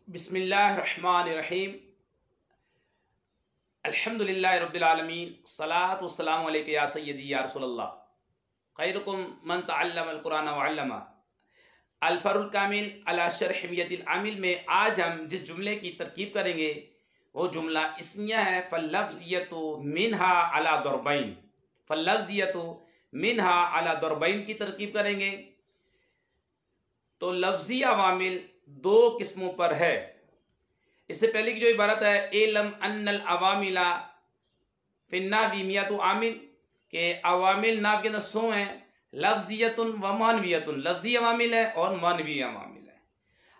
बिस्मिल्लाहिर्रहमानिर्रहीम। अल्हम्दुलिल्लाहि रब्बिल आलमीन। सलातु वस्सलामु अलैका या सय्यदी या रसूलल्लाह। खैरुकुम मन तअल्लमल कुरान व अल्लमा। अल फरुल कामिल अला शरह हिमियतिल आमिल में आज हम जिस जुमले की तरकीब करेंगे वो जुमला इसमिया है। फल्लफ्ज़ियतु मिनहा अला दरबैन। फल्लफ्ज़ियतु मिनहा अला दरबैन की तरकीब करेंगे। तो लफ्ज़ी अवामिल दो किस्मों पर है। इससे पहले की जो इबारत है एलम अन्नल अवामिला फिन्नावी मियातु आमिल के अवामिल नाव के अंदर 100 हैं। लफ्ज़ियतुन व मानवियतुन, लफ्ज़ी अवामिल है और मानवी अवामिल है।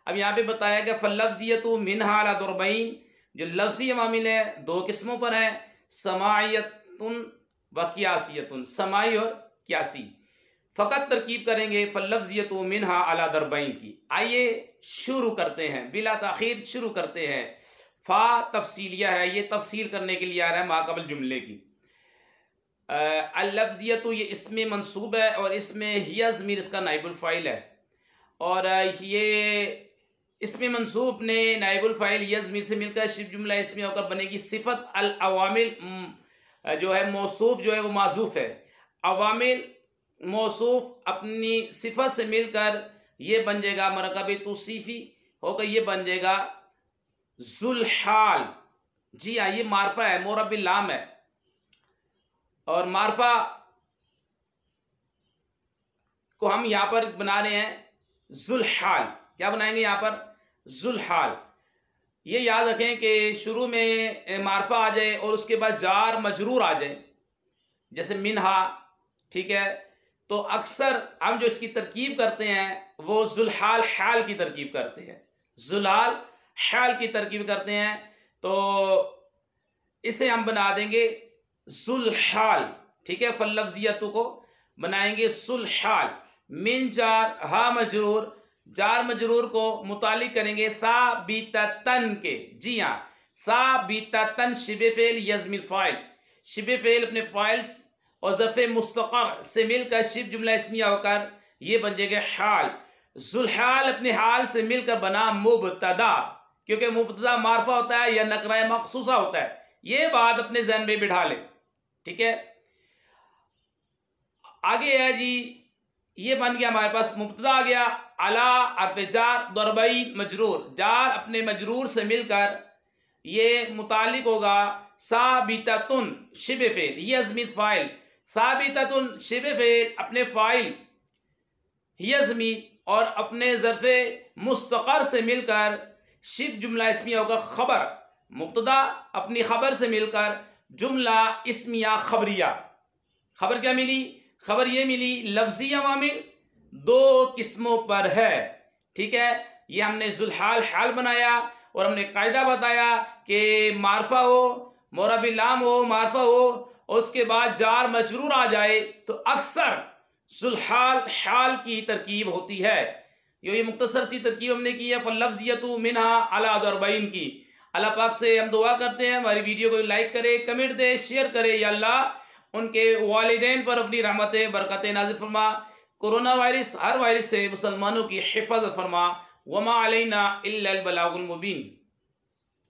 अब यहाँ पे बताया गया फल्लफ्ज़ियतु मिनहा अला दरबैन, जो लफ्ज़ी अवामिल है दो किस्मों पर है, समायतुन व कियासियतुन, समाई और कियासी। फ़कत तरकीब करेंगे फल्लफ्ज़ियतु मिनहा अला दरबैन की। आइए शुरू करते हैं, बिला ताख़ीर शुरू करते हैं। फ़ा तफसीलिया है, ये तफसील करने के लिए आ रहा है माक़बल जुमले की। अल-लफ्ज़ियतु ये इसमें मंसूब है और इसमें हिया ज़मीर इसका नाइबुल फ़ाइल है। और ये इसमें मंसूब ने नाइबुल फ़ाइल हिया ज़मीर से मिलकर शिब जुमला इसमें होकर बनेगी सिफ़त। अल अवामिल जो है मौसूफ जो है वो माज़ूफ़ है। अवामिल मौसूफ अपनी सिफत से मिलकर ये बन जाएगा मरकब तौसीफ़ी होकर ये बन जाएगा ज़ुल्हाल। जी हाँ, ये मारफा है, मोरब्बिल लाम है। और मारफा को हम यहाँ पर बना रहे हैं ज़ुल्हाल। क्या बनाएंगे यहाँ पर? ज़ुल्हाल। ये याद रखें कि शुरू में मारफा आ जाए और उसके बाद जार मजरूर आ जाए, जैसे मिनहा, ठीक है। तो अक्सर हम जो इसकी तरकीब करते हैं वो ज़ुल्हाल हाल की तरकीब करते हैं, ज़ुल्हाल हाल की तरकीब करते हैं। तो इसे हम बना देंगे ज़ुल्हाल, ठीक है। फल्लफ्ज़ियतु को बनाएंगे ज़ुल्हाल। मिन जार हा मजरूर, जार मजरूर को मुतालिक करेंगे साबिततन के। जी हाँ, साबिततन शिबे फ़ेल यज़्मिल फ़ाइल, शिबे फ़ेल अपने फ़ाइल्स और ज़फ़े मुस्तक़र से मिलकर शिब जुमला इसमिया होकर ये बन जाएगा हाल। ज़ुल्हाल अपने हाल से मिलकर बना मुब्तदा, क्योंकि मुब्तदा मारफा होता है या नकरा मखसूसा होता है। ये बात अपने ज़हन में बिठा ले, ठीक है। आगे है जी, ये बन गया हमारे पास मुब्तदा आ गया। अला अर्फ़े जार दरबैन मजरूर, जार अपने मजरूर से मिलकर ये मुतालिक होगा साबिततुन शिबे फ़ेल, ये अज़मीर फ़ाइल। साबिततुन शिबे फ़ेल अपने फ़ाइल हिया ज़मीर और अपने ज़र्फ़े मुस्तक़र से मिलकर शिब जुमला इसमिया होगा खबर। मुब्तदा अपनी खबर से मिलकर जुमला इसमिया खबरिया। खबर क्या मिली? खबर ये मिली लफ्ज़ी अवामिल दो किस्मों पर है, ठीक है। ये हमने ज़ुल्हाल हाल बनाया और हमने कायदा बताया कि मारफा हो, मोरब्बिल लाम हो, मारफा हो और उसके बाद जार मजरूर आ जाए तो अक्सर ज़ुल्हाल हाल की तरकीब होती है। ये मुख्तसर सी तरकीब हमने की है फल्लफ्ज़ियतु मिनहा अला दरबैन की। अल्लाह पाक से हम दुआ करते हैं हमारी वीडियो को लाइक करे, कमेंट दे, शेयर करे। या अल्लाह उनके वालिदैन पर अपनी रहमतें बरकतें नाज़िल फरमा। कोरोना वायरस हर वायरस से मुसलमानों की हिफाजत फरमा। वमा अलैना इल्लल बलागुल मुबीन।